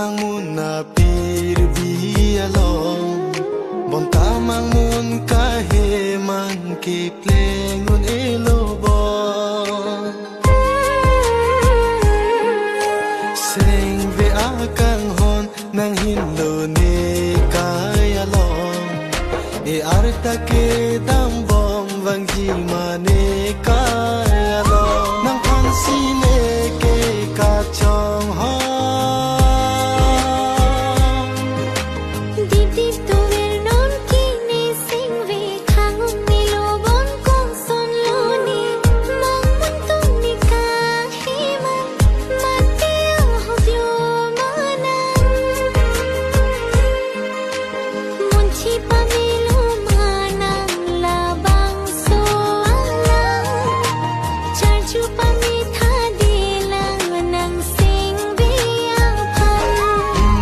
mang mun na pir vi along bon ta mang mun ka he man ki pleng un elo bon sing ve a kang hon nang hin lo ni kay along e arta ke da